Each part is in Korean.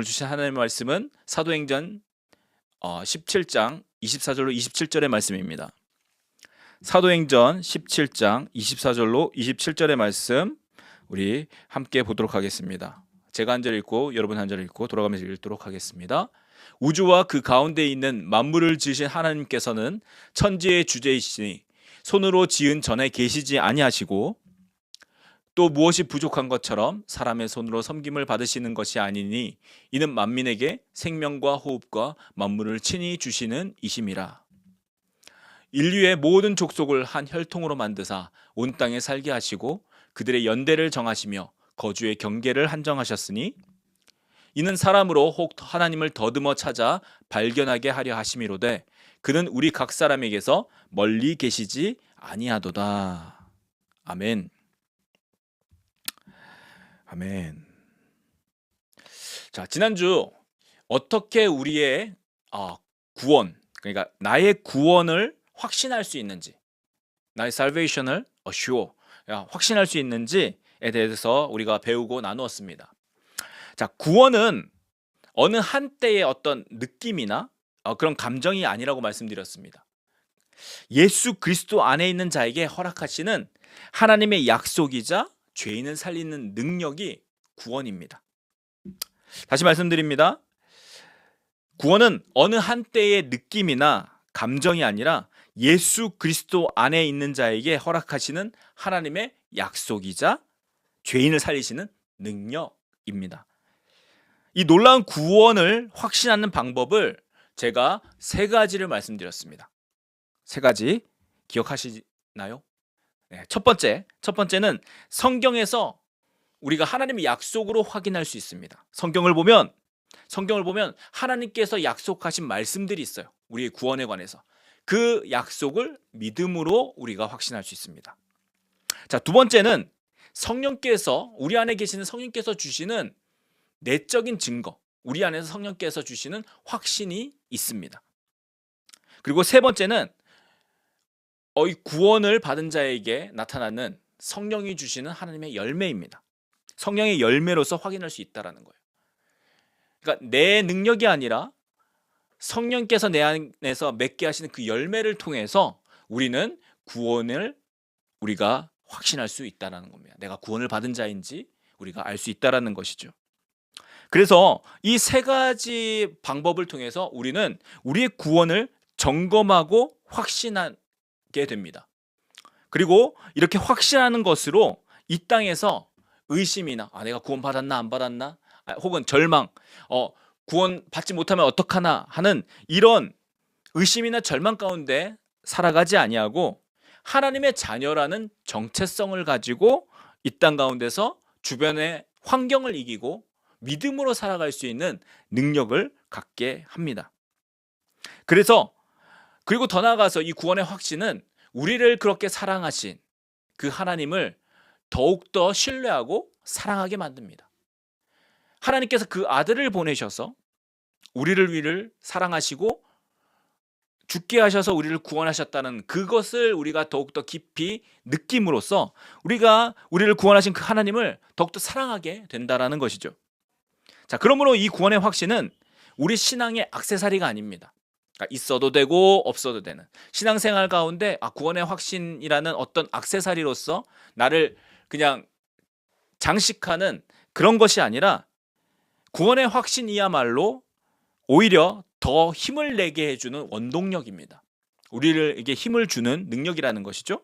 오늘 주신 하나님의 말씀은 사도행전 17장 24절로 27절의 말씀입니다. 사도행전 17장 24절로 27절의 말씀 우리 함께 보도록 하겠습니다. 제가 한 절 읽고 여러분 한 절 읽고 돌아가면서 읽도록 하겠습니다. 우주와 그 가운데 있는 만물을 지으신 하나님께서는 천지의 주제이시니 손으로 지은 전에 계시지 아니하시고 또 무엇이 부족한 것처럼 사람의 손으로 섬김을 받으시는 것이 아니니 이는 만민에게 생명과 호흡과 만물을 친히 주시는 이심이라. 인류의 모든 족속을 한 혈통으로 만드사 온 땅에 살게 하시고 그들의 연대를 정하시며 거주의 경계를 한정하셨으니 이는 사람으로 혹 하나님을 더듬어 찾아 발견하게 하려 하심이로되 그는 우리 각 사람에게서 멀리 계시지 아니하도다. 아멘. 아멘. 자, 지난주 어떻게 우리의 구원, 그러니까 나의 구원을 확신할 수 있는지, 나의 salvation을 assure, 확신할 수 있는지에 대해서 우리가 배우고 나누었습니다. 자, 구원은 어느 한때의 어떤 느낌이나 그런 감정이 아니라고 말씀드렸습니다. 예수 그리스도 안에 있는 자에게 허락하시는 하나님의 약속이자 죄인을 살리는 능력이 구원입니다. 다시 말씀드립니다. 구원은 어느 한때의 느낌이나 감정이 아니라 예수 그리스도 안에 있는 자에게 허락하시는 하나님의 약속이자 죄인을 살리시는 능력입니다. 이 놀라운 구원을 확신하는 방법을 제가 세 가지를 말씀드렸습니다. 세 가지 기억하시나요? 네, 첫 번째는 성경에서 우리가 하나님의 약속으로 확인할 수 있습니다. 성경을 보면 하나님께서 약속하신 말씀들이 있어요. 우리의 구원에 관해서. 그 약속을 믿음으로 우리가 확신할 수 있습니다. 자, 두 번째는 우리 안에 계시는 성령께서 주시는 내적인 증거, 우리 안에서 성령께서 주시는 확신이 있습니다. 그리고 세 번째는 이 구원을 받은 자에게 나타나는 성령이 주시는 하나님의 열매입니다. 성령의 열매로서 확인할 수 있다는 거예요. 그러니까 내 능력이 아니라 성령께서 내 안에서 맺게 하시는 그 열매를 통해서 우리는 구원을 우리가 확신할 수 있다는 겁니다. 내가 구원을 받은 자인지 우리가 알 수 있다는 것이죠. 그래서 이 세 가지 방법을 통해서 우리는 우리의 구원을 점검하고 확신하게 됩니다. 그리고 이렇게 확신하는 것으로 이 땅에서 의심이나 내가 구원 받았나 안 받았나 혹은 절망, 구원 받지 못하면 어떡하나 하는 이런 의심이나 절망 가운데 살아가지 아니하고 하나님의 자녀라는 정체성을 가지고 이 땅 가운데서 주변의 환경을 이기고 믿음으로 살아갈 수 있는 능력을 갖게 합니다. 그리고 더 나아가서 이 구원의 확신은 우리를 그렇게 사랑하신 그 하나님을 더욱더 신뢰하고 사랑하게 만듭니다. 하나님께서 그 아들을 보내셔서 우리를 사랑하시고 죽게 하셔서 우리를 구원하셨다는 그것을 우리가 더욱더 깊이 느낌으로써 우리가 우리를 구원하신 그 하나님을 더욱더 사랑하게 된다는 것이죠. 자, 그러므로 이 구원의 확신은 우리 신앙의 액세서리가 아닙니다. 그러니까 있어도 되고 없어도 되는 신앙생활 가운데 구원의 확신이라는 어떤 액세서리로서 나를 그냥 장식하는 그런 것이 아니라 구원의 확신이야말로 오히려 더 힘을 내게 해주는 원동력입니다. 우리에게 힘을 주는 능력이라는 것이죠.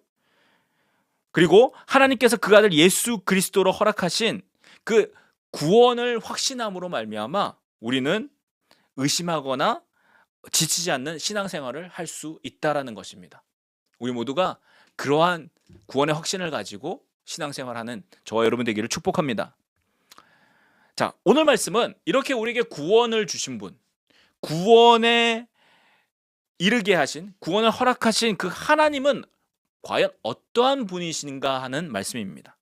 그리고 하나님께서 그 아들 예수 그리스도로 허락하신 그 구원을 확신함으로 말미암아 우리는 의심하거나 지치지 않는 신앙생활을 할 수 있다라는 것입니다. 우리 모두가 그러한 구원의 확신을 가지고 신앙생활하는 저와 여러분 되기를 축복합니다. 자, 오늘 말씀은 이렇게 우리에게 구원을 주신 분, 구원에 이르게 하신, 구원을 허락하신 그 하나님은 과연 어떠한 분이신가 하는 말씀입니다.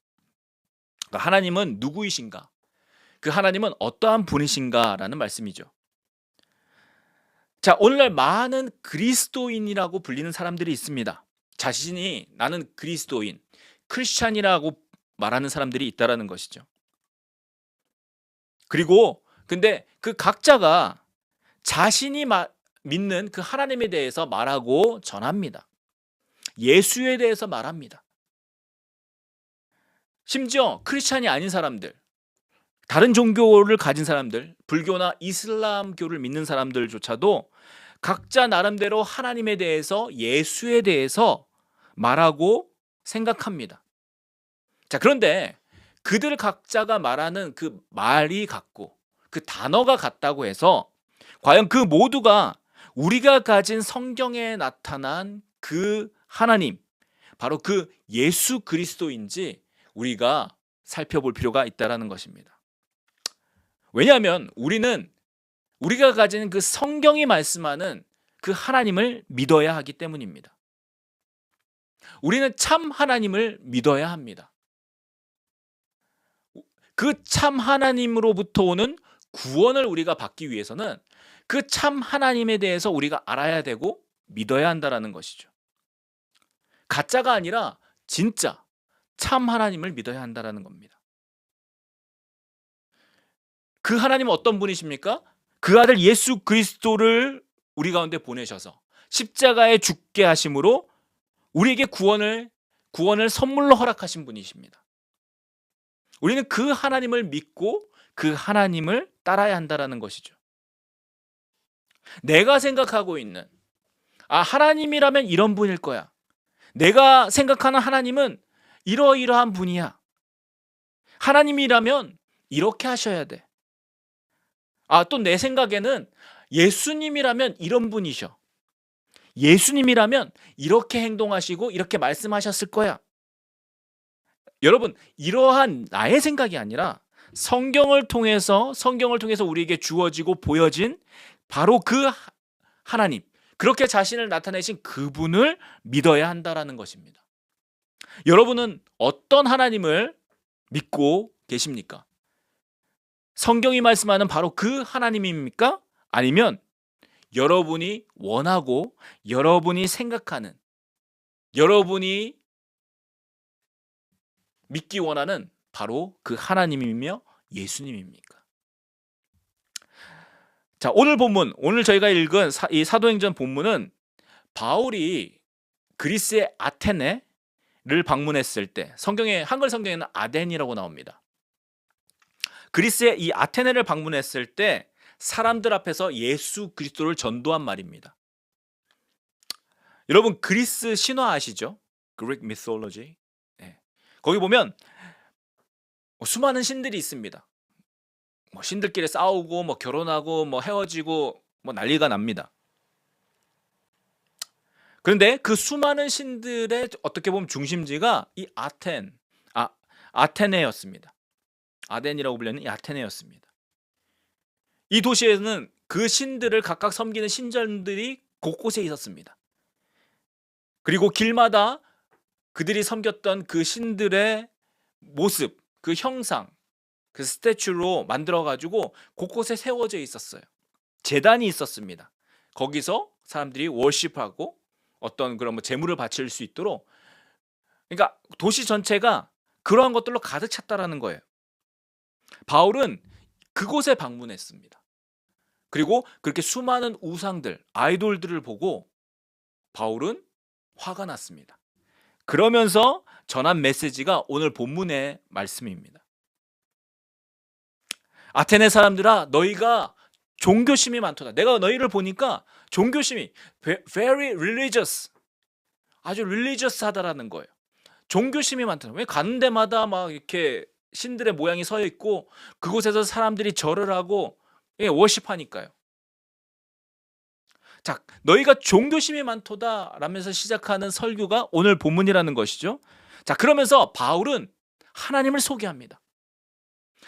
그러니까 하나님은 누구이신가? 그 하나님은 어떠한 분이신가라는 말씀이죠. 자, 오늘날 많은 그리스도인이라고 불리는 사람들이 있습니다. 자신이 나는 그리스도인, 크리스찬이라고 말하는 사람들이 있다라는 것이죠. 그리고 근데 그 각자가 자신이 믿는 그 하나님에 대해서 말하고 전합니다. 예수에 대해서 말합니다. 심지어 크리스찬이 아닌 사람들, 다른 종교를 가진 사람들, 불교나 이슬람교를 믿는 사람들조차도 각자 나름대로 하나님에 대해서, 예수에 대해서 말하고 생각합니다. 자, 그런데 그들 각자가 말하는 그 말이 같고 그 단어가 같다고 해서 과연 그 모두가 우리가 가진 성경에 나타난 그 하나님, 바로 그 예수 그리스도인지 우리가 살펴볼 필요가 있다는 것입니다. 왜냐하면 우리가 가진 그 성경이 말씀하는 그 하나님을 믿어야 하기 때문입니다. 우리는 참 하나님을 믿어야 합니다. 그 참 하나님으로부터 오는 구원을 우리가 받기 위해서는 그 참 하나님에 대해서 우리가 알아야 되고 믿어야 한다는 것이죠. 가짜가 아니라 진짜 참 하나님을 믿어야 한다는 겁니다. 그 하나님은 어떤 분이십니까? 그 아들 예수 그리스도를 우리 가운데 보내셔서 십자가에 죽게 하심으로 우리에게 구원을 선물로 허락하신 분이십니다. 우리는 그 하나님을 믿고 그 하나님을 따라야 한다는 것이죠. 내가 생각하고 있는 하나님이라면 이런 분일 거야. 내가 생각하는 하나님은 이러이러한 분이야. 하나님이라면 이렇게 하셔야 돼. 또 내 생각에는 예수님이라면 이런 분이셔. 예수님이라면 이렇게 행동하시고 이렇게 말씀하셨을 거야. 여러분, 이러한 나의 생각이 아니라 성경을 통해서 우리에게 주어지고 보여진 바로 그 하나님, 그렇게 자신을 나타내신 그분을 믿어야 한다는 것입니다. 여러분은 어떤 하나님을 믿고 계십니까? 성경이 말씀하는 바로 그 하나님입니까? 아니면 여러분이 원하고 여러분이 생각하는, 여러분이 믿기 원하는 바로 그 하나님이며 예수님입니까? 자, 오늘 저희가 읽은 이 사도행전 본문은 바울이 그리스의 아테네를 방문했을 때, 한글 성경에는 아덴이라고 나옵니다. 그리스의 이 아테네를 방문했을 때 사람들 앞에서 예수 그리스도를 전도한 말입니다. 여러분, 그리스 신화 아시죠? Greek mythology. 거기 보면 수많은 신들이 있습니다. 신들끼리 싸우고 결혼하고 헤어지고 난리가 납니다. 그런데 그 수많은 신들의 어떻게 보면 중심지가 이 아테네였습니다. 아덴이라고 불리는 이 아테네였습니다. 이 도시에는 그 신들을 각각 섬기는 신전들이 곳곳에 있었습니다. 그리고 길마다 그들이 섬겼던 그 신들의 모습, 그 형상, 그 스태츄로 만들어가지고 곳곳에 세워져 있었어요. 제단이 있었습니다. 거기서 사람들이 월십하고 어떤 그런 제물을 바칠 수 있도록, 그러니까 도시 전체가 그러한 것들로 가득 찼다라는 거예요. 바울은 그곳에 방문했습니다. 그리고 그렇게 수많은 우상들, 아이돌들을 보고 바울은 화가 났습니다. 그러면서 전한 메시지가 오늘 본문의 말씀입니다. 아테네 사람들아, 너희가 종교심이 많도다. 내가 너희를 보니까 종교심이 very religious, 아주 religious하다라는 거예요. 종교심이 많다. 왜 가는 데마다 이렇게 신들의 모양이 서 있고 그곳에서 사람들이 절을 하고 워십하니까요. 자, 너희가 종교심이 많도다 라면서 시작하는 설교가 오늘 본문이라는 것이죠. 자, 그러면서 바울은 하나님을 소개합니다.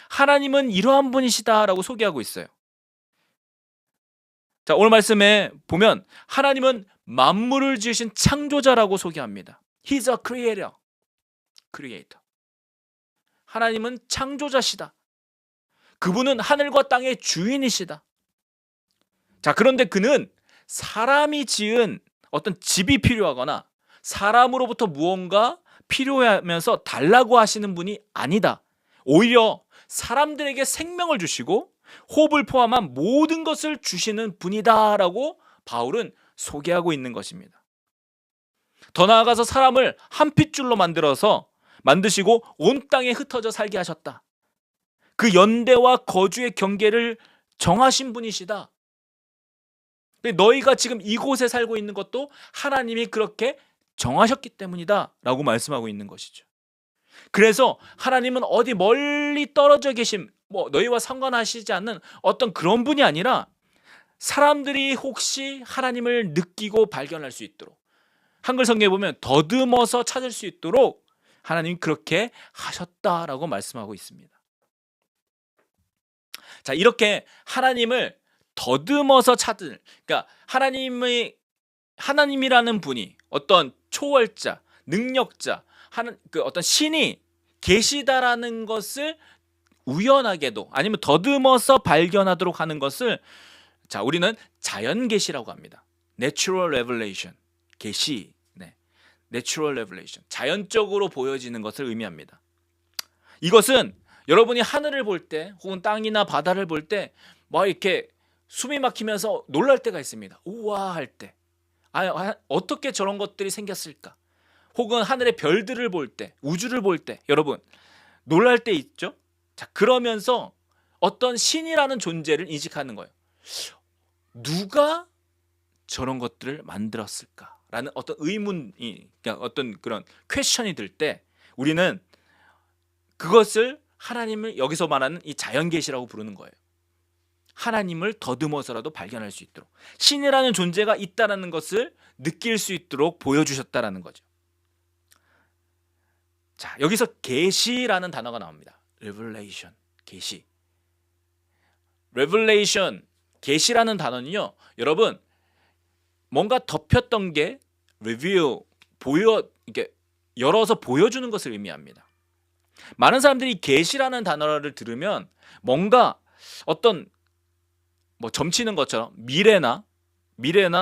하나님은 이러한 분이시다라고 소개하고 있어요. 자, 오늘 말씀에 보면 하나님은 만물을 지으신 창조자라고 소개합니다. He's a creator. 하나님은 창조자시다. 그분은 하늘과 땅의 주인이시다. 자, 그런데 그는 사람이 지은 어떤 집이 필요하거나 사람으로부터 무언가 필요하면서 달라고 하시는 분이 아니다. 오히려 사람들에게 생명을 주시고 호흡을 포함한 모든 것을 주시는 분이다라고 바울은 소개하고 있는 것입니다. 더 나아가서 사람을 한 핏줄로 만드시고 온 땅에 흩어져 살게 하셨다. 그 연대와 거주의 경계를 정하신 분이시다. 너희가 지금 이곳에 살고 있는 것도 하나님이 그렇게 정하셨기 때문이다 라고 말씀하고 있는 것이죠. 그래서 하나님은 어디 멀리 떨어져 계신 너희와 상관하시지 않는 어떤 그런 분이 아니라 사람들이 혹시 하나님을 느끼고 발견할 수 있도록, 한글 성경에 보면 더듬어서 찾을 수 있도록 하나님이 그렇게 하셨다라고 말씀하고 있습니다. 자, 이렇게 하나님을 더듬어서 찾을, 그러니까 하나님이라는 분이 어떤 초월자, 능력자, 어떤 신이 계시다라는 것을 우연하게도 아니면 더듬어서 발견하도록 하는 것을 우리는 자연 계시라고 합니다. Natural Revelation, 계시, Natural Revelation, 자연적으로 보여지는 것을 의미합니다. 이것은 여러분이 하늘을 볼 때 혹은 땅이나 바다를 볼 때 이렇게 숨이 막히면서 놀랄 때가 있습니다. 우와 할 때, 어떻게 저런 것들이 생겼을까? 혹은 하늘의 별들을 볼 때, 우주를 볼 때 여러분 놀랄 때 있죠? 자, 그러면서 어떤 신이라는 존재를 인식하는 거예요. 누가 저런 것들을 만들었을까? 라는 어떤 의문이, 그러니까 어떤 그런 퀘션이 들 때 우리는 그것을 하나님을 여기서 말하는 이 자연계시라고 부르는 거예요. 하나님을 더듬어서라도 발견할 수 있도록, 신이라는 존재가 있다는 것을 느낄 수 있도록 보여주셨다라는 거죠. 자, 여기서 계시라는 단어가 나옵니다. Revelation, 계시. Revelation, 계시라는 단어는요, 여러분 뭔가 덮였던 게 reveal, 이렇게 열어서 보여주는 것을 의미합니다. 많은 사람들이 계시라는 단어를 들으면 뭔가 어떤 점치는 것처럼 미래나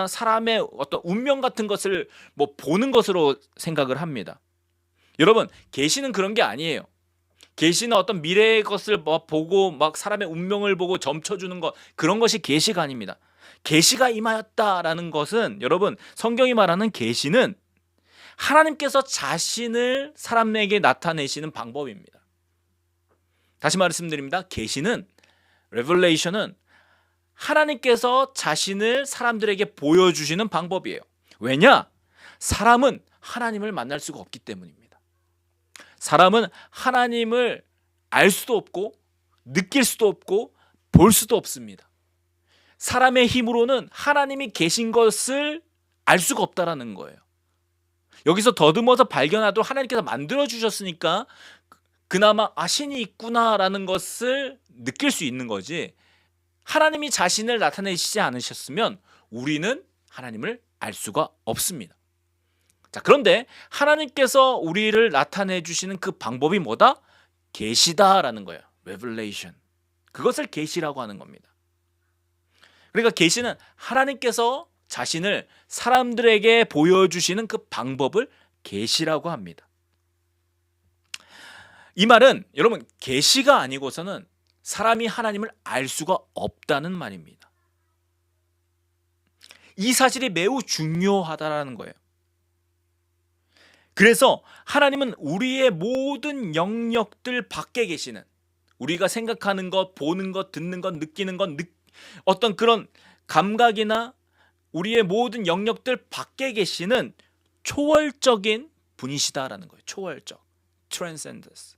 사람의 어떤 운명 같은 것을 보는 것으로 생각을 합니다. 여러분, 계시는 그런 게 아니에요. 계시는 어떤 미래의 것을 보고 사람의 운명을 보고 점쳐주는 것, 그런 것이 계시가 아닙니다. 계시가 임하였다라는 것은, 여러분, 성경이 말하는 계시는 하나님께서 자신을 사람에게 나타내시는 방법입니다. 다시 말씀드립니다. 계시는, 레벨레이션은 하나님께서 자신을 사람들에게 보여주시는 방법이에요. 왜냐? 사람은 하나님을 만날 수가 없기 때문입니다. 사람은 하나님을 알 수도 없고 느낄 수도 없고 볼 수도 없습니다. 사람의 힘으로는 하나님이 계신 것을 알 수가 없다라는 거예요. 여기서 더듬어서 발견하도록 하나님께서 만들어주셨으니까 그나마 신이 있구나라는 것을 느낄 수 있는 거지, 하나님이 자신을 나타내시지 않으셨으면 우리는 하나님을 알 수가 없습니다. 자, 그런데 하나님께서 우리를 나타내 주시는 그 방법이 뭐다? 계시다라는 거예요. Revelation. 그것을 계시라고 하는 겁니다. 그러니까 계시는 하나님께서 자신을 사람들에게 보여주시는 그 방법을 계시라고 합니다. 이 말은 여러분, 계시가 아니고서는 사람이 하나님을 알 수가 없다는 말입니다. 이 사실이 매우 중요하다라는 거예요. 그래서 하나님은 우리의 모든 영역들 밖에 계시는, 우리가 생각하는 것, 보는 것, 듣는 것, 느끼는 것, 어떤 그런 감각이나 우리의 모든 영역들 밖에 계시는 초월적인 분이시다라는 거예요. 초월적, transcendence.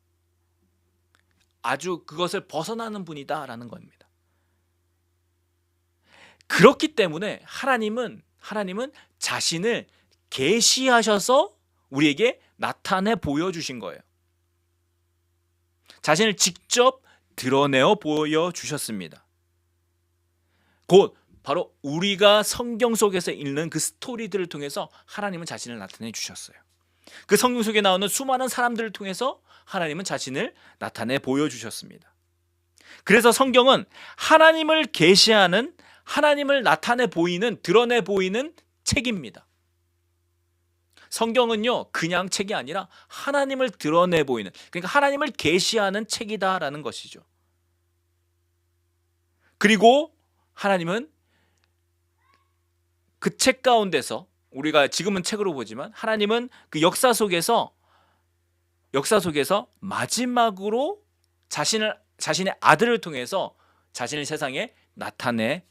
아주 그것을 벗어나는 분이다라는 겁니다. 그렇기 때문에 하나님은 자신을 계시하셔서 우리에게 나타내 보여주신 거예요. 자신을 직접 드러내어 보여주셨습니다. 곧 바로 우리가 성경 속에서 읽는 그 스토리들을 통해서 하나님은 자신을 나타내 주셨어요. 그 성경 속에 나오는 수많은 사람들을 통해서 하나님은 자신을 나타내 보여주셨습니다. 그래서 성경은 하나님을 계시하는, 하나님을 나타내 보이는, 드러내 보이는 책입니다. 성경은요, 그냥 책이 아니라 하나님을 드러내 보이는, 그러니까 하나님을 계시하는 책이다라는 것이죠. 그리고 하나님은 그 책 가운데서, 우리가 지금은 책으로 보지만 하나님은 그 역사 속에서 마지막으로 자신의 아들을 통해서 자신을 세상에 나타내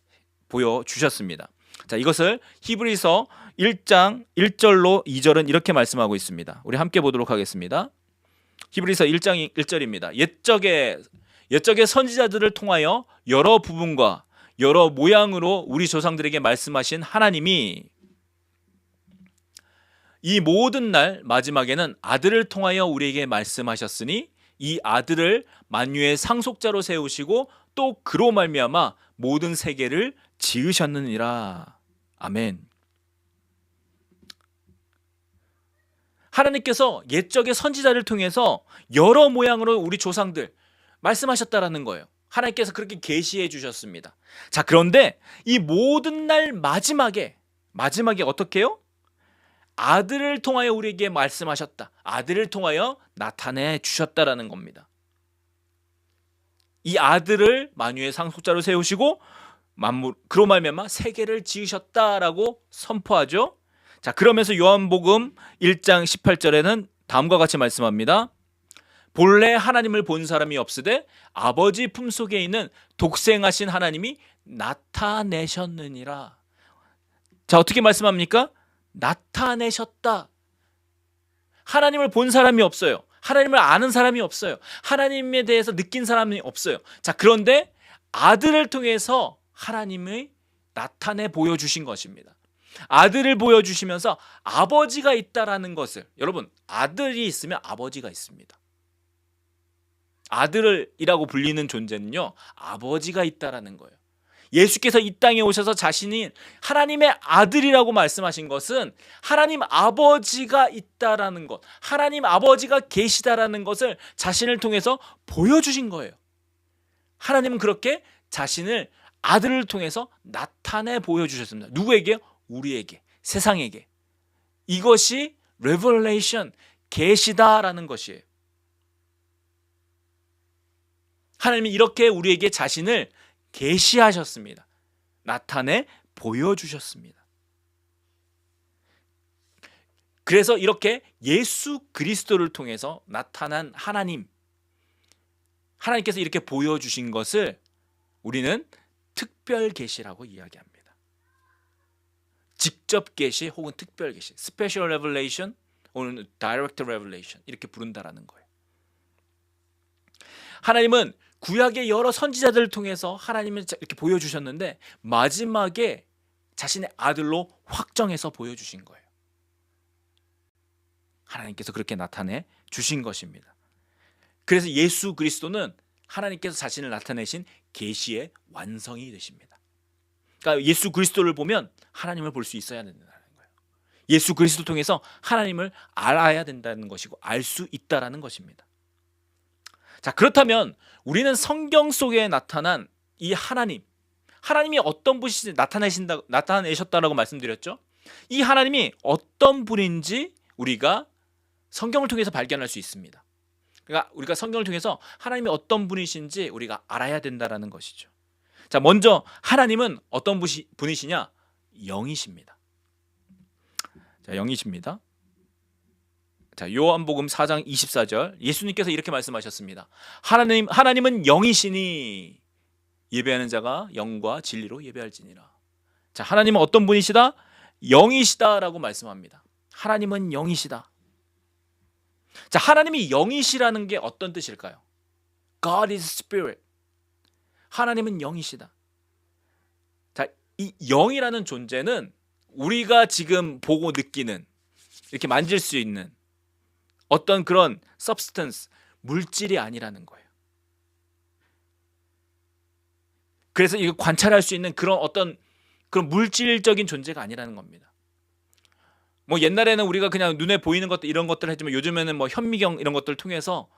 보여주셨습니다. 자, 이것을 히브리서 1장 1절로 2절은 이렇게 말씀하고 있습니다. 우리 함께 보도록 하겠습니다. 히브리서 1장 1절입니다. 옛적의 선지자들을 통하여 여러 부분과 여러 모양으로 우리 조상들에게 말씀하신 하나님이 이 모든 날 마지막에는 아들을 통하여 우리에게 말씀하셨으니 이 아들을 만유의 상속자로 세우시고 또 그로 말미암아 모든 세계를 지으셨느니라. 아멘. 하나님께서 옛적의 선지자를 통해서 여러 모양으로 우리 조상들 말씀하셨다라는 거예요. 하나님께서 그렇게 계시해 주셨습니다. 자, 그런데 이 모든 날 마지막에 어떻게 해요? 아들을 통하여 우리에게 말씀하셨다. 아들을 통하여 나타내 주셨다라는 겁니다. 이 아들을 만유의 상속자로 세우시고 그로 말미암아 세계를 지으셨다라고 선포하죠. 자, 그러면서 요한복음 1장 18절에는 다음과 같이 말씀합니다. 본래 하나님을 본 사람이 없으되 아버지 품속에 있는 독생하신 하나님이 나타내셨느니라. 자, 어떻게 말씀합니까? 나타내셨다. 하나님을 본 사람이 없어요. 하나님을 아는 사람이 없어요. 하나님에 대해서 느낀 사람이 없어요. 자, 그런데 아들을 통해서 하나님을 나타내 보여주신 것입니다. 아들을 보여주시면서 아버지가 있다라는 것을, 여러분, 아들이 있으면 아버지가 있습니다. 아들이라고 불리는 존재는요, 아버지가 있다라는 거예요. 예수께서 이 땅에 오셔서 자신이 하나님의 아들이라고 말씀하신 것은 하나님 아버지가 있다라는 것, 하나님 아버지가 계시다라는 것을 자신을 통해서 보여주신 거예요. 하나님은 그렇게 자신을 아들을 통해서 나타내 보여주셨습니다. 누구에게요? 우리에게, 세상에게. 이것이 레벨레이션, 계시다라는 것이에요. 하나님이 이렇게 우리에게 자신을 계시하셨습니다. 나타내 보여주셨습니다. 그래서 이렇게 예수 그리스도를 통해서 나타난 하나님께서 이렇게 보여주신 것을 우리는 특별 계시라고 이야기합니다. 직접 계시 혹은 특별 계시, 스페셜 레벨레이션 혹은 다이렉트 레벨레이션, 이렇게 부른다라는 거예요. 하나님은 구약의 여러 선지자들을 통해서 하나님을 이렇게 보여주셨는데 마지막에 자신의 아들로 확정해서 보여주신 거예요. 하나님께서 그렇게 나타내 주신 것입니다. 그래서 예수 그리스도는 하나님께서 자신을 나타내신 계시의 완성이 되십니다. 그러니까 예수 그리스도를 보면 하나님을 볼 수 있어야 된다는 거예요. 예수 그리스도 통해서 하나님을 알아야 된다는 것이고 알 수 있다라는 것입니다. 자, 그렇다면 우리는 성경 속에 나타난 이 하나님이 어떤 분인지 나타내셨다라고 말씀드렸죠. 이 하나님이 어떤 분인지 우리가 성경을 통해서 발견할 수 있습니다. 그러니까 우리가 성경을 통해서 하나님이 어떤 분이신지 우리가 알아야 된다라는 것이죠. 자, 먼저 하나님은 어떤 분이시냐? 영이십니다. 자, 영이십니다. 자, 요한복음 4장 24절, 예수님께서 이렇게 말씀하셨습니다. 하나님은 영이시니 예배하는 자가 영과 진리로 예배할지니라. 자, 하나님은 어떤 분이시다? 영이시다라고 말씀합니다. 하나님은 영이시다. 자, 하나님이 영이시라는 게 어떤 뜻일까요? God is spirit. 하나님은 영이시다. 자, 이 영이라는 존재는 우리가 지금 보고 느끼는, 이렇게 만질 수 있는 어떤 그런 substance, 물질이 아니라는 거예요. 그래서 이거 관찰할 수 있는 그런 어떤 그런 물질적인 존재가 아니라는 겁니다. 뭐 옛날에는 우리가 그냥 눈에 보이는 것들, 이런 것들을 했지만 요즘에는 뭐 현미경 이런 것들을 통해서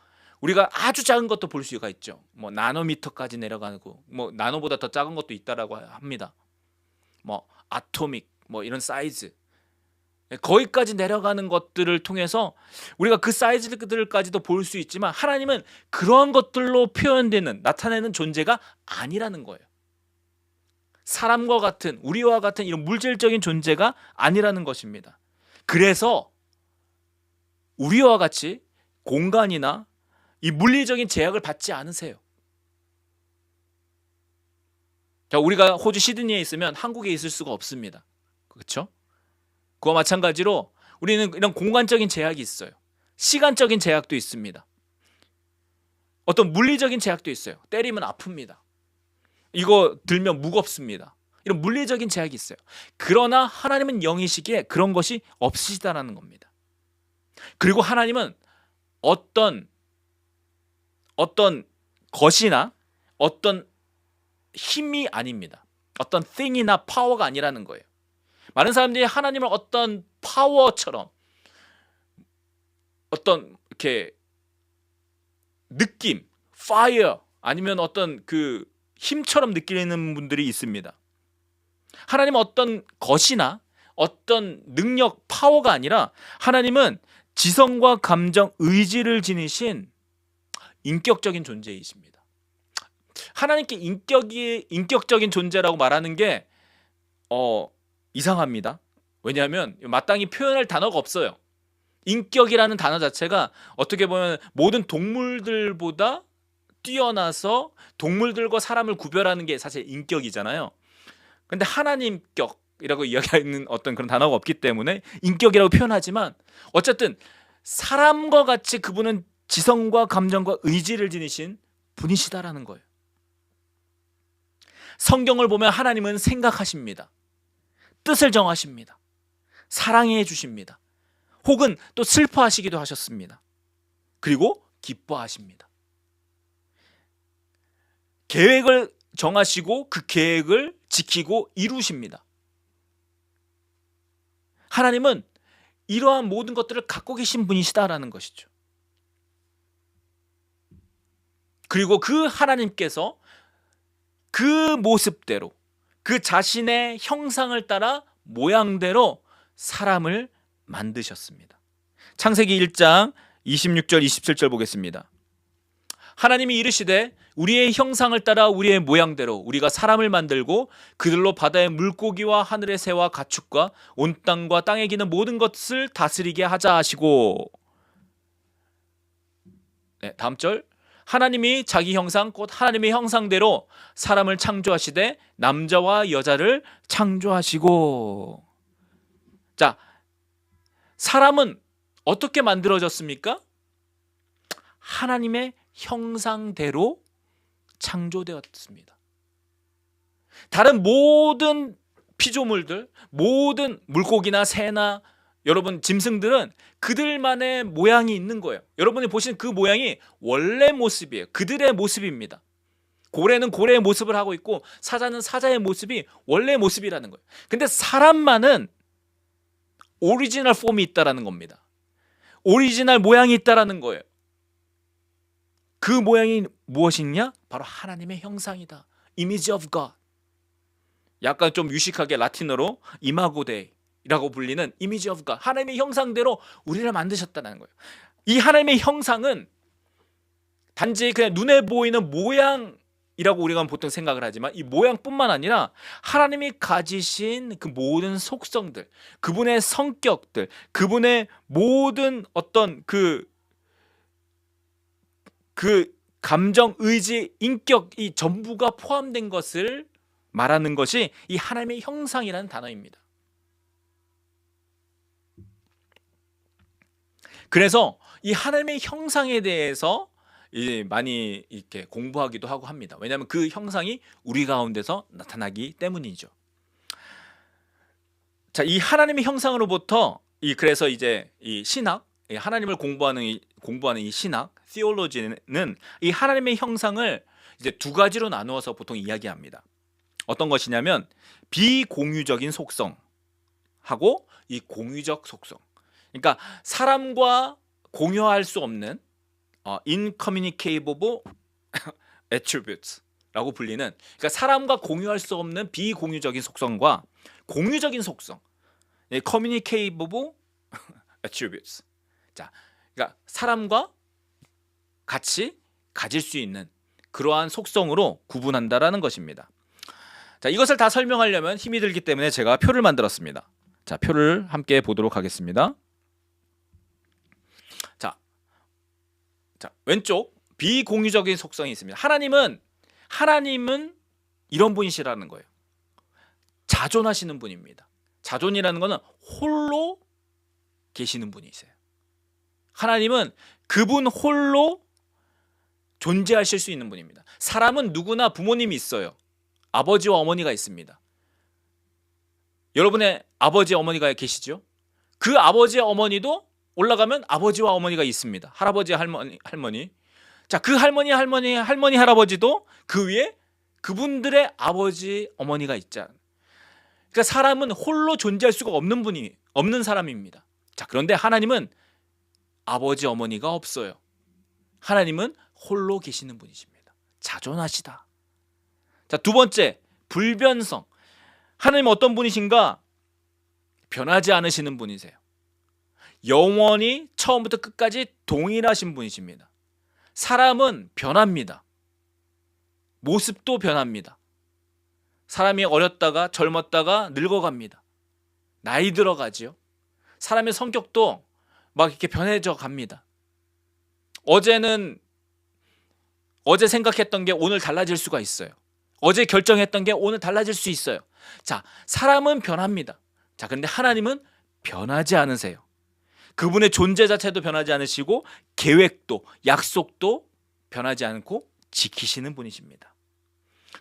우리가 아주 작은 것도 볼 수가 있죠. 뭐 나노미터까지 내려가고, 뭐 나노보다 더 작은 것도 있다라고 합니다. 뭐 아토믹, 뭐 이런 사이즈, 거기까지 내려가는 것들을 통해서 우리가 그 사이즈들까지도 볼 수 있지만 하나님은 그런 것들로 표현되는, 나타내는 존재가 아니라는 거예요. 사람과 같은, 우리와 같은 이런 물질적인 존재가 아니라는 것입니다. 그래서 우리와 같이 공간이나 이 물리적인 제약을 받지 않으세요. 자, 우리가 호주 시드니에 있으면 한국에 있을 수가 없습니다. 그렇죠? 그와 마찬가지로 우리는 이런 공간적인 제약이 있어요. 시간적인 제약도 있습니다. 어떤 물리적인 제약도 있어요. 때리면 아픕니다. 이거 들면 무겁습니다. 이런 물리적인 제약이 있어요. 그러나 하나님은 영이시기에 그런 것이 없으시다라는 겁니다. 그리고 하나님은 어떤 것이나 어떤 힘이 아닙니다. 어떤 thing이나 파워가 아니라는 거예요. 많은 사람들이 하나님을 어떤 파워처럼, 어떤 이렇게 느낌, fire, 아니면 어떤 그 힘처럼 느끼는 분들이 있습니다. 하나님은 어떤 것이나 어떤 능력, 파워가 아니라 하나님은 지성과 감정, 의지를 지니신 인격적인 존재이십니다. 하나님께 인격적인 존재라고 말하는 게 이상합니다. 왜냐하면 마땅히 표현할 단어가 없어요. 인격이라는 단어 자체가 어떻게 보면 모든 동물들보다 뛰어나서 동물들과 사람을 구별하는 게 사실 인격이잖아요. 근데 하나님격이라고 이야기하는 어떤 그런 단어가 없기 때문에 인격이라고 표현하지만, 어쨌든 사람과 같이 그분은 지성과 감정과 의지를 지니신 분이시다라는 거예요. 성경을 보면 하나님은 생각하십니다. 뜻을 정하십니다. 사랑해 주십니다. 혹은 또 슬퍼하시기도 하셨습니다. 그리고 기뻐하십니다. 계획을 정하시고 그 계획을 지키고 이루십니다. 하나님은 이러한 모든 것들을 갖고 계신 분이시다라는 것이죠. 그리고 그 하나님께서 그 모습대로, 그 자신의 형상을 따라 모양대로 사람을 만드셨습니다. 창세기 1장 26절 27절 보겠습니다. 하나님이 이르시되 우리의 형상을 따라 우리의 모양대로 우리가 사람을 만들고 그들로 바다의 물고기와 하늘의 새와 가축과 온 땅과 땅에 기는 모든 것을 다스리게 하자 하시고, 다음 절, 하나님이 자기 형상 곧 하나님의 형상대로 사람을 창조하시되 남자와 여자를 창조하시고. 자, 사람은 어떻게 만들어졌습니까? 하나님의 형상대로 창조되었습니다. 다른 모든 피조물들, 모든 물고기나 새나 여러분 짐승들은 그들만의 모양이 있는 거예요. 여러분이 보시는 그 모양이 원래 모습이에요. 그들의 모습입니다. 고래는 고래의 모습을 하고 있고 사자는 사자의 모습이 원래 모습이라는 거예요. 근데 사람만은 오리지널 폼이 있다라는 겁니다. 오리지널 모양이 있다라는 거예요. 그 모양이 무엇이냐? 바로 하나님의 형상이다. Image of God. 약간 좀 유식하게 라틴어로 이마고 데이라고 불리는 Image of God. 하나님의 형상대로 우리를 만드셨다는 거예요. 이 하나님의 형상은 단지 그냥 눈에 보이는 모양이라고 우리가 보통 생각을 하지만 이 모양뿐만 아니라 하나님이 가지신 그 모든 속성들, 그분의 성격들, 그분의 모든 어떤 그 감정, 의지, 인격, 이 전부가 포함된 것을 말하는 것이 이 하나님의 형상이라는 단어입니다. 그래서 이 하나님의 형상에 대해서 많이 이렇게 공부하기도 하고 합니다. 왜냐하면 그 형상이 우리 가운데서 나타나기 때문이죠. 자, 이 하나님의 형상으로부터 그래서 이제 이 신학, 하나님을 공부하는 이 신학, theology는 이 하나님의 형상을 이제 두 가지로 나누어서 보통 이야기합니다. 어떤 것이냐면 비공유적인 속성하고 이 공유적 속성. 그러니까 사람과 공유할 수 없는 incommunicable attributes라고 불리는, 그러니까 사람과 공유할 수 없는 비공유적인 속성과 공유적인 속성, communicable attributes. 자, 그러니까 사람과 같이 가질 수 있는 그러한 속성으로 구분한다라는 것입니다. 자, 이것을 다 설명하려면 힘이 들기 때문에 제가 표를 만들었습니다. 자, 표를 함께 보도록 하겠습니다. 자, 왼쪽 비공유적인 속성이 있습니다. 하나님은 이런 분이시라는 거예요. 자존하시는 분입니다. 자존이라는 것은 홀로 계시는 분이세요. 하나님은 그분 홀로 존재하실 수 있는 분입니다. 사람은 누구나 부모님이 있어요. 아버지와 어머니가 있습니다. 여러분의 아버지 어머니가 계시죠? 그 아버지 어머니도 올라가면 아버지와 어머니가 있습니다. 할아버지 할머니. 자, 그 할머니 할아버지도 그 위에 그분들의 아버지 어머니가 있잖아요. 그러니까 사람은 홀로 존재할 수가 없는 사람입니다. 자, 그런데 하나님은 아버지 어머니가 없어요. 하나님은 홀로 계시는 분이십니다. 자존하시다. 자, 두 번째, 불변성. 하나님은 어떤 분이신가? 변하지 않으시는 분이세요. 영원히 처음부터 끝까지 동일하신 분이십니다. 사람은 변합니다. 모습도 변합니다. 사람이 어렸다가 젊었다가 늙어갑니다. 나이 들어가지요. 사람의 성격도 막 이렇게 변해져 갑니다. 어제 생각했던 게 오늘 달라질 수가 있어요. 어제 결정했던 게 오늘 달라질 수 있어요. 자, 사람은 변합니다. 자, 그런데 하나님은 변하지 않으세요. 그분의 존재 자체도 변하지 않으시고 계획도 약속도 변하지 않고 지키시는 분이십니다.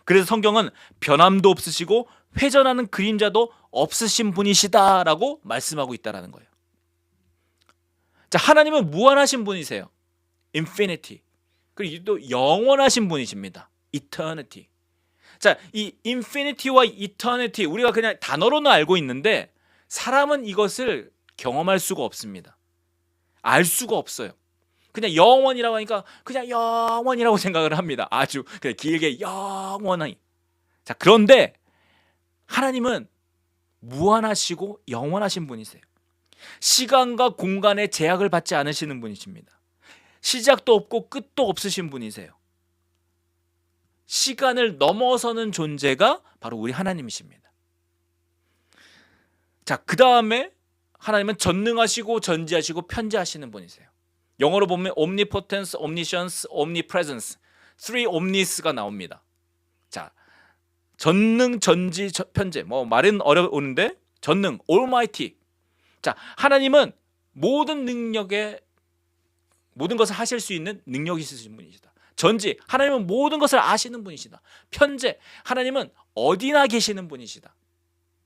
그래서 성경은 변함도 없으시고 회전하는 그림자도 없으신 분이시다라고 말씀하고 있다라는 거예요. 자, 하나님은 무한하신 분이세요. infinity. 그리고 또 영원하신 분이십니다. eternity. 자, 이 infinity와 eternity 우리가 그냥 단어로는 알고 있는데 사람은 이것을 경험할 수가 없습니다. 알 수가 없어요. 그냥 영원이라고 하니까 그냥 영원이라고 생각을 합니다. 아주 그냥 길게 영원히. 자, 그런데 하나님은 무한하시고 영원하신 분이세요. 시간과 공간의 제약을 받지 않으시는 분이십니다. 시작도 없고 끝도 없으신 분이세요. 시간을 넘어서는 존재가 바로 우리 하나님이십니다. 자, 그 다음에 하나님은 전능하시고 전지하시고 편재하시는 분이세요. 영어로 보면 omnipotence, omniscience, omnipresence, three omnis가 나옵니다. 자, 전능, 전지, 편재. 뭐 말은 어려운데 전능, almighty. 자, 하나님은 모든 것을 하실 수 있는 능력이 있으신 분이시다. 전지, 하나님은 모든 것을 아시는 분이시다. 편재, 하나님은 어디나 계시는 분이시다.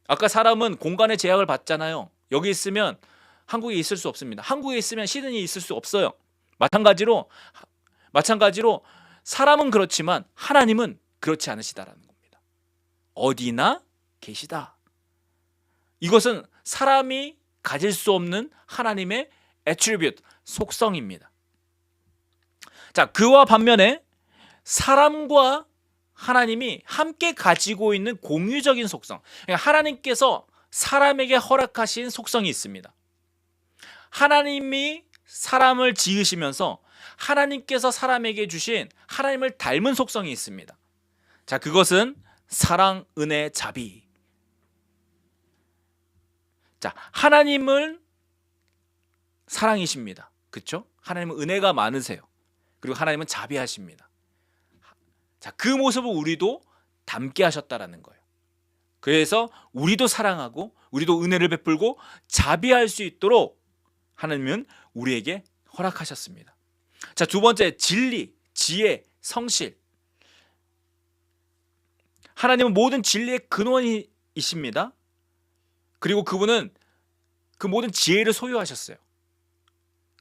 아까 사람은 공간의 제약을 받잖아요. 여기 있으면 한국에 있을 수 없습니다. 한국에 있으면 시드니에 있을 수 없어요. 마찬가지로 사람은 그렇지만 하나님은 그렇지 않으시다라는 겁니다. 어디나 계시다. 이것은 사람이 가질 수 없는 하나님의 attribute, 속성입니다. 자, 그와 반면에 사람과 하나님이 함께 가지고 있는 공유적인 속성. 그러니까 하나님께서 사람에게 허락하신 속성이 있습니다. 하나님이 사람을 지으시면서 하나님께서 사람에게 주신 하나님을 닮은 속성이 있습니다. 자, 그것은 사랑, 은혜, 자비. 자, 하나님은 사랑이십니다. 그렇죠? 하나님은 은혜가 많으세요. 그리고 하나님은 자비하십니다. 자, 그 모습을 우리도 닮게 하셨다라는 거예요. 그래서 우리도 사랑하고 우리도 은혜를 베풀고 자비할 수 있도록 하나님은 우리에게 허락하셨습니다. 자, 두 번째, 진리, 지혜, 성실. 하나님은 모든 진리의 근원이십니다. 그리고 그분은 그 모든 지혜를 소유하셨어요.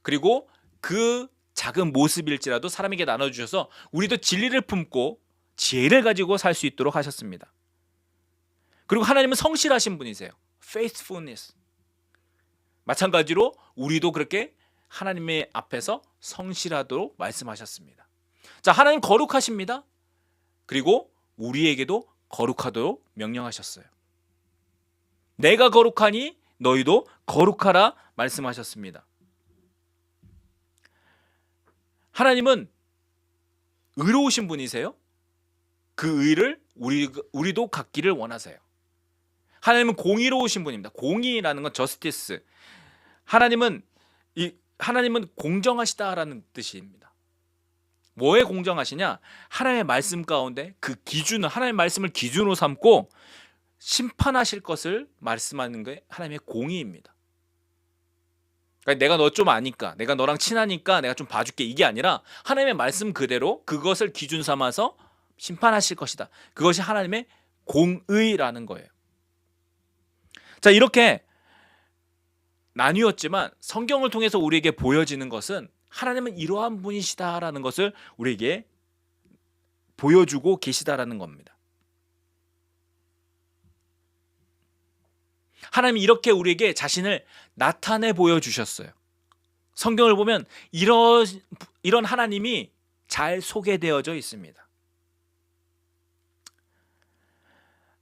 그리고 그 작은 모습일지라도 사람에게 나눠주셔서 우리도 진리를 품고 지혜를 가지고 살 수 있도록 하셨습니다. 그리고 하나님은 성실하신 분이세요. faithfulness. 마찬가지로 우리도 그렇게 하나님의 앞에서 성실하도록 말씀하셨습니다. 자, 하나님 거룩하십니다. 그리고 우리에게도 거룩하도록 명령하셨어요. 내가 거룩하니 너희도 거룩하라 말씀하셨습니다. 하나님은 의로우신 분이세요. 그 의를 우리도 갖기를 원하세요. 하나님은 공의로우신 분입니다. 공의라는 건 저스티스. 하나님은 공정하시다라는 뜻입니다. 뭐에 공정하시냐? 하나님의 말씀 가운데 그 기준을, 하나님의 말씀을 기준으로 삼고 심판하실 것을 말씀하는 게 하나님의 공의입니다. 그러니까 내가 너 좀 아니까, 내가 너랑 친하니까 내가 좀 봐줄게, 이게 아니라 하나님의 말씀 그대로 그것을 기준 삼아서 심판하실 것이다. 그것이 하나님의 공의라는 거예요. 자, 이렇게 나뉘었지만 성경을 통해서 우리에게 보여지는 것은 하나님은 이러한 분이시다라는 것을 우리에게 보여주고 계시다라는 겁니다. 하나님이 이렇게 우리에게 자신을 나타내 보여주셨어요. 성경을 보면 이런 하나님이 잘 소개되어져 있습니다.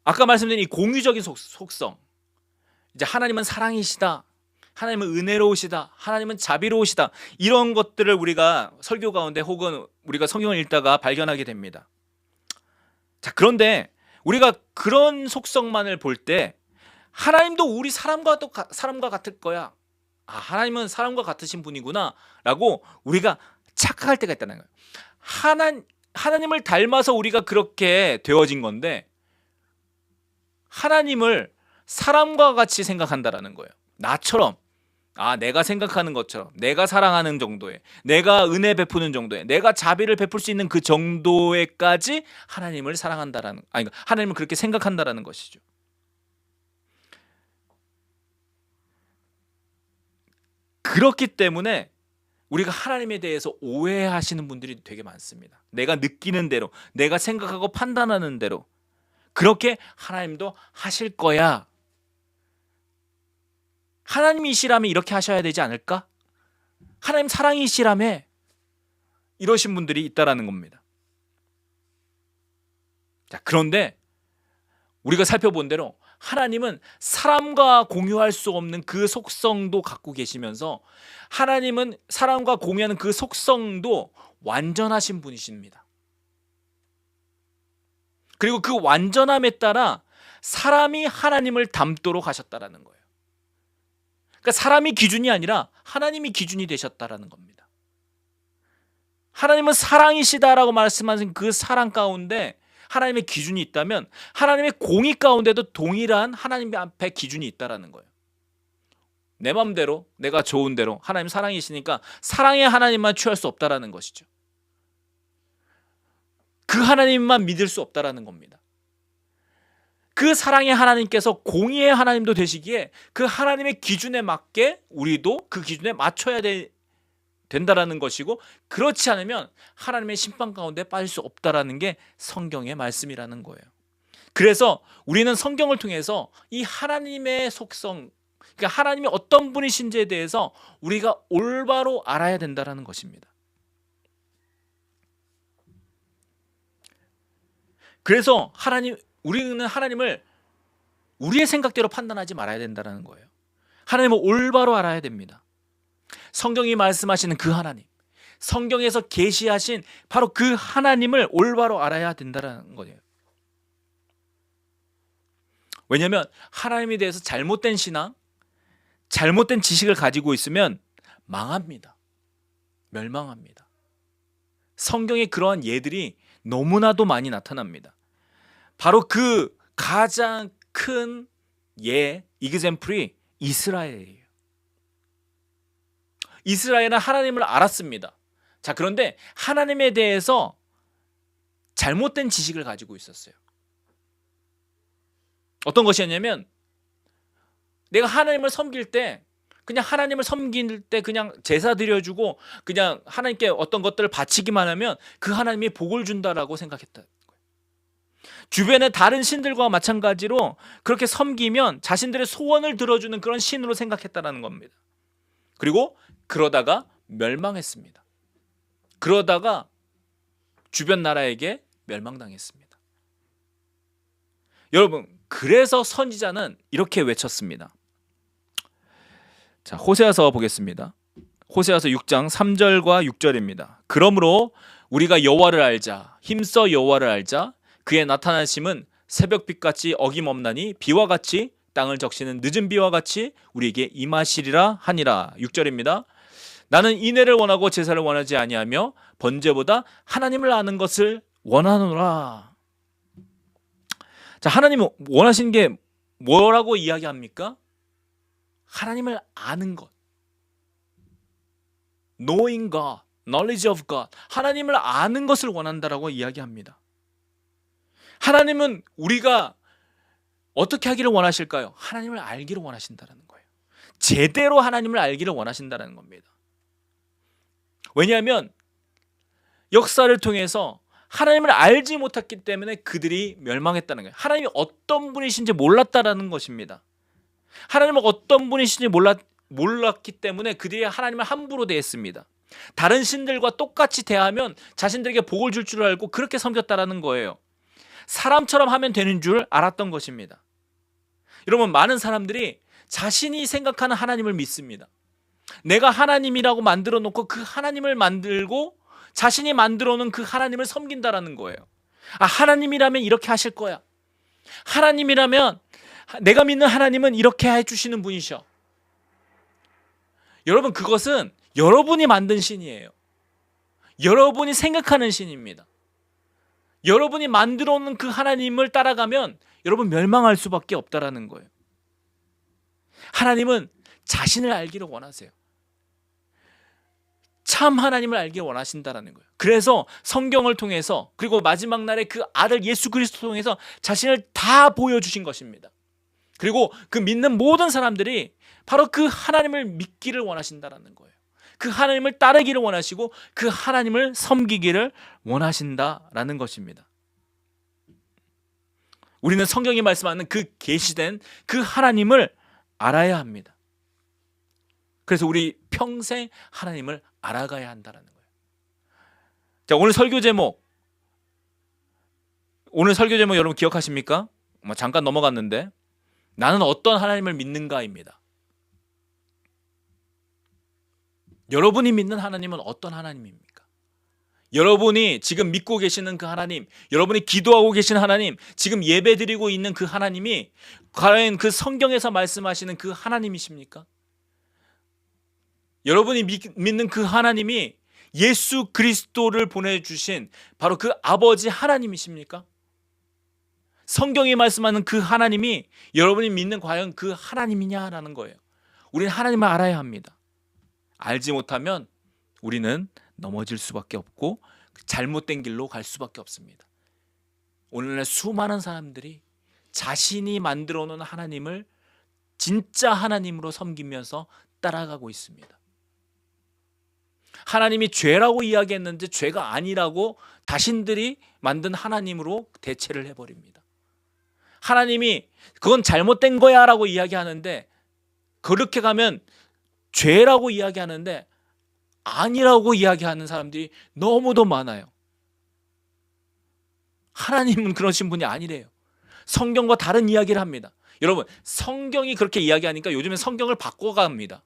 아까 말씀드린 이 공유적인 속성, 이제 하나님은 사랑이시다, 하나님은 은혜로우시다, 하나님은 자비로우시다, 이런 것들을 우리가 설교 가운데 혹은 우리가 성경을 읽다가 발견하게 됩니다. 자, 그런데 우리가 그런 속성만을 볼 때 하나님도 우리 사람과 같을 거야, 하나님은 사람과 같으신 분이구나 라고 우리가 착각할 때가 있다는 거예요. 하나님을 닮아서 우리가 그렇게 되어진 건데 하나님을 사람과 같이 생각한다라는 거예요. 나처럼, 내가 생각하는 것처럼, 내가 사랑하는 정도에, 내가 은혜 베푸는 정도에, 내가 자비를 베풀 수 있는 그 정도에까지 하나님을 사랑한다라는, 하나님을 그렇게 생각한다라는 것이죠. 그렇기 때문에 우리가 하나님에 대해서 오해하시는 분들이 되게 많습니다. 내가 느끼는 대로, 내가 생각하고 판단하는 대로 그렇게 하나님도 하실 거야. 하나님이시라면 이렇게 하셔야 되지 않을까? 하나님 사랑이시라며, 이러신 분들이 있다라는 겁니다. 자, 그런데 우리가 살펴본 대로 하나님은 사람과 공유할 수 없는 그 속성도 갖고 계시면서 하나님은 사람과 공유하는 그 속성도 완전하신 분이십니다. 그리고 그 완전함에 따라 사람이 하나님을 닮도록 하셨다라는 거예요. 그러니까 사람이 기준이 아니라 하나님이 기준이 되셨다라는 겁니다. 하나님은 사랑이시다라고 말씀하신 그 사랑 가운데 하나님의 기준이 있다면 하나님의 공의 가운데도 동일한 하나님 앞에 기준이 있다라는 거예요. 내 마음대로, 내가 좋은 대로, 하나님 사랑이시니까 사랑의 하나님만 취할 수 없다라는 것이죠. 그 하나님만 믿을 수 없다라는 겁니다. 그 사랑의 하나님께서 공의의 하나님도 되시기에 그 하나님의 기준에 맞게 우리도 그 기준에 맞춰야 된다라는 것이고, 그렇지 않으면 하나님의 심판 가운데 빠질 수 없다라는 게 성경의 말씀이라는 거예요. 그래서 우리는 성경을 통해서 이 하나님의 속성, 그러니까 하나님이 어떤 분이신지에 대해서 우리가 올바로 알아야 된다라는 것입니다. 그래서 우리는 하나님을 우리의 생각대로 판단하지 말아야 된다는 거예요. 하나님을 올바로 알아야 됩니다. 성경이 말씀하시는 그 하나님, 성경에서 계시하신 바로 그 하나님을 올바로 알아야 된다는 거예요. 왜냐하면 하나님에 대해서 잘못된 신앙, 잘못된 지식을 가지고 있으면 망합니다. 멸망합니다. 성경에 그러한 예들이 너무나도 많이 나타납니다. 바로 그 가장 큰 이그젬플이 이스라엘이에요. 이스라엘은 하나님을 알았습니다. 자, 그런데 하나님에 대해서 잘못된 지식을 가지고 있었어요. 어떤 것이었냐면, 내가 하나님을 섬길 때 그냥 하나님을 섬길 때 그냥 제사 드려주고 그냥 하나님께 어떤 것들을 바치기만 하면 그 하나님이 복을 준다라고 생각했다. 주변의 다른 신들과 마찬가지로 그렇게 섬기면 자신들의 소원을 들어주는 그런 신으로 생각했다라는 겁니다. 그리고 그러다가 멸망했습니다. 그러다가 주변 나라에게 멸망당했습니다. 여러분, 그래서 선지자는 이렇게 외쳤습니다. 자, 호세아서 보겠습니다. 호세아서 6장 3절과 6절입니다. 그러므로 우리가 여호와를 알자, 힘써 여호와를 알자. 그의 나타나심은 새벽빛같이 어김없나니 비와 같이 땅을 적시는 늦은 비와 같이 우리에게 임하시리라 하니라. 6절입니다. 나는 인애를 원하고 제사를 원하지 아니하며 번제보다 하나님을 아는 것을 원하노라. 자, 하나님 원하시는 게 뭐라고 이야기합니까? 하나님을 아는 것. Knowing God, knowledge of God. 하나님을 아는 것을 원한다라고 이야기합니다. 하나님은 우리가 어떻게 하기를 원하실까요? 하나님을 알기를 원하신다는 거예요. 제대로 하나님을 알기를 원하신다는 겁니다. 왜냐하면 역사를 통해서 하나님을 알지 못했기 때문에 그들이 멸망했다는 거예요. 하나님이 어떤 분이신지 몰랐다라는 것입니다. 하나님은 어떤 분이신지 몰랐기 때문에 그들이 하나님을 함부로 대했습니다. 다른 신들과 똑같이 대하면 자신들에게 복을 줄 줄 알고 그렇게 섬겼다라는 거예요. 사람처럼 하면 되는 줄 알았던 것입니다. 여러분, 많은 사람들이 자신이 생각하는 하나님을 믿습니다. 내가 하나님이라고 만들어 놓고 그 하나님을 만들고 자신이 만들어 놓은 그 하나님을 섬긴다라는 거예요. 아, 하나님이라면 이렇게 하실 거야. 하나님이라면, 내가 믿는 하나님은 이렇게 해주시는 분이셔. 여러분, 그것은 여러분이 만든 신이에요. 여러분이 생각하는 신입니다. 여러분이 만들어 놓은 그 하나님을 따라가면 여러분 멸망할 수밖에 없다라는 거예요. 하나님은 자신을 알기를 원하세요. 참 하나님을 알기를 원하신다라는 거예요. 그래서 성경을 통해서, 그리고 마지막 날에 그 아들 예수 그리스도를 통해서 자신을 다 보여주신 것입니다. 그리고 그 믿는 모든 사람들이 바로 그 하나님을 믿기를 원하신다라는 거예요. 그 하나님을 따르기를 원하시고 그 하나님을 섬기기를 원하신다라는 것입니다. 우리는 성경이 말씀하는 그 계시된 그 하나님을 알아야 합니다. 그래서 우리 평생 하나님을 알아가야 한다는 거예요. 자, 오늘 설교 제목 여러분 기억하십니까? 잠깐 넘어갔는데, 나는 어떤 하나님을 믿는가입니다. 여러분이 믿는 하나님은 어떤 하나님입니까? 여러분이 지금 믿고 계시는 그 하나님, 여러분이 기도하고 계신 하나님, 지금 예배드리고 있는 그 하나님이 과연 그 성경에서 말씀하시는 그 하나님이십니까? 여러분이 믿는 그 하나님이 예수 그리스도를 보내주신 바로 그 아버지 하나님이십니까? 성경이 말씀하는 그 하나님이 여러분이 믿는 과연 그 하나님이냐라는 거예요. 우리는 하나님을 알아야 합니다. 알지 못하면 우리는 넘어질 수밖에 없고 잘못된 길로 갈 수밖에 없습니다. 오늘날 수많은 사람들이 자신이 만들어 놓은 하나님을 진짜 하나님으로 섬기면서 따라가고 있습니다. 하나님이 죄라고 이야기했는데 죄가 아니라고 자신들이 만든 하나님으로 대체를 해버립니다. 하나님이 그건 잘못된 거야 라고 이야기하는데, 그렇게 가면 죄라고 이야기하는데 아니라고 이야기하는 사람들이 너무도 많아요. 하나님은 그러신 분이 아니래요. 성경과 다른 이야기를 합니다. 여러분, 성경이 그렇게 이야기하니까 요즘엔 성경을 바꿔갑니다.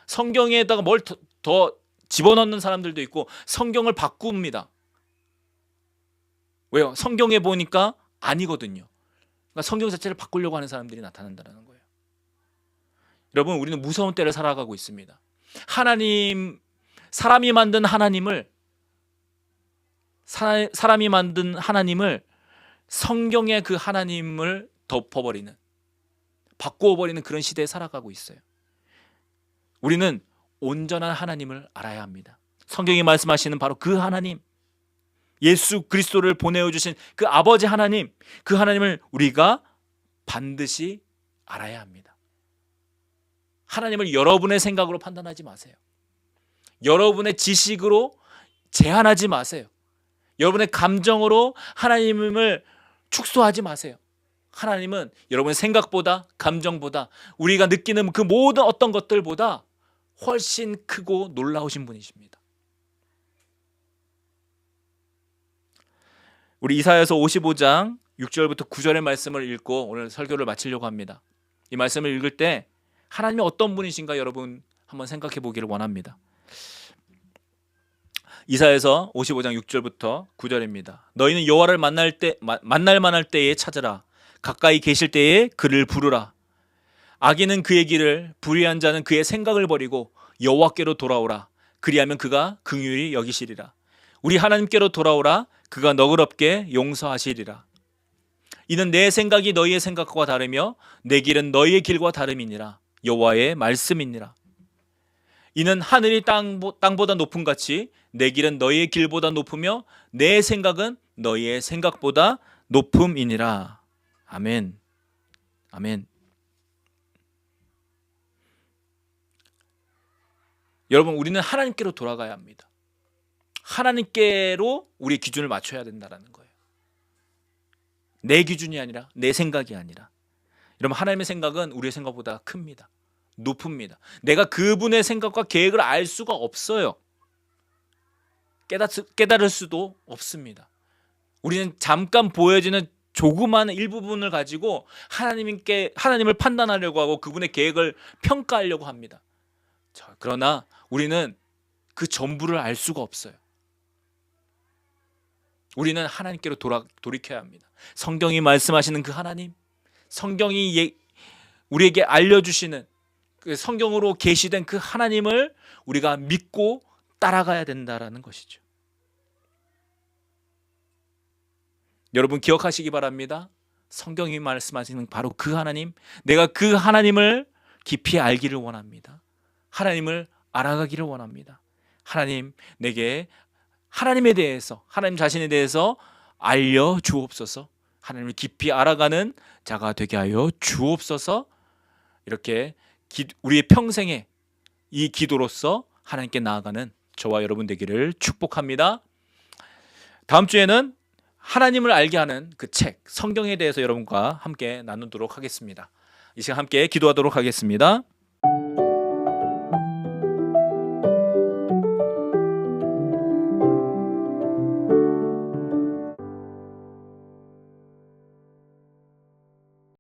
성경에다가 뭘 더 집어넣는 사람들도 있고 성경을 바꿉니다. 왜요? 성경에 보니까 아니거든요. 그러니까 성경 자체를 바꾸려고 하는 사람들이 나타난다는 거예요. 여러분, 우리는 무서운 때를 살아가고 있습니다. 사람이 만든 하나님을 성경의 그 하나님을 덮어버리는, 바꾸어버리는 그런 시대에 살아가고 있어요. 우리는 온전한 하나님을 알아야 합니다. 성경이 말씀하시는 바로 그 하나님, 예수 그리스도를 보내주신 그 아버지 하나님, 그 하나님을 우리가 반드시 알아야 합니다. 하나님을 여러분의 생각으로 판단하지 마세요. 여러분의 지식으로 제한하지 마세요. 여러분의 감정으로 하나님을 축소하지 마세요. 하나님은 여러분의 생각보다, 감정보다, 우리가 느끼는 그 모든 어떤 것들보다 훨씬 크고 놀라우신 분이십니다. 우리 이사야서 55장 6절부터 9절의 말씀을 읽고 오늘 설교를 마치려고 합니다. 이 말씀을 읽을 때 하나님이 어떤 분이신가 여러분 한번 생각해 보기를 원합니다. 이사야서 55장 6절부터 9절입니다. 너희는 여호와를 만날 만할 때에 찾으라. 가까이 계실 때에 그를 부르라. 악인은 그의 길을, 불의한 자는 그의 생각을 버리고 여호와께로 돌아오라. 그리하면 그가 긍휼히 여기시리라. 우리 하나님께로 돌아오라. 그가 너그럽게 용서하시리라. 이는 내 생각이 너희의 생각과 다르며 내 길은 너희의 길과 다름이니라. 여호와의 말씀이니라. 이는 하늘이 땅보다 높음 같이 내 길은 너희의 길보다 높으며 내 생각은 너희의 생각보다 높음이니라. 아멘. 아멘. 여러분, 우리는 하나님께로 돌아가야 합니다. 하나님께로 우리 기준을 맞춰야 된다는 거예요. 내 기준이 아니라, 내 생각이 아니라. 여러분, 하나님의 생각은 우리의 생각보다 큽니다. 높습니다. 내가 그분의 생각과 계획을 알 수가 없어요. 깨달을 수도 없습니다. 우리는 잠깐 보여지는 조그마한 일부분을 가지고 하나님을 판단하려고 하고 그분의 계획을 평가하려고 합니다. 그러나 우리는 그 전부를 알 수가 없어요. 우리는 하나님께로 돌이켜야 합니다. 성경이 말씀하시는 그 하나님, 성경이 우리에게 알려주시는 그 성경으로 계시된 그 하나님을 우리가 믿고 따라가야 된다라는 것이죠. 여러분, 기억하시기 바랍니다. 성경이 말씀하시는 바로 그 하나님, 내가 그 하나님을 깊이 알기를 원합니다. 하나님을 알아가기를 원합니다. 하나님, 내게 하나님에 대해서, 하나님 자신에 대해서 알려주옵소서. 하나님을 깊이 알아가는 자가 되게 하여 주옵소서. 이렇게 우리의 평생에 이 기도로서 하나님께 나아가는 저와 여러분 되기를 축복합니다. 다음 주에는 하나님을 알게 하는 그 책, 성경에 대해서 여러분과 함께 나누도록 하겠습니다. 이 시간 함께 기도하도록 하겠습니다.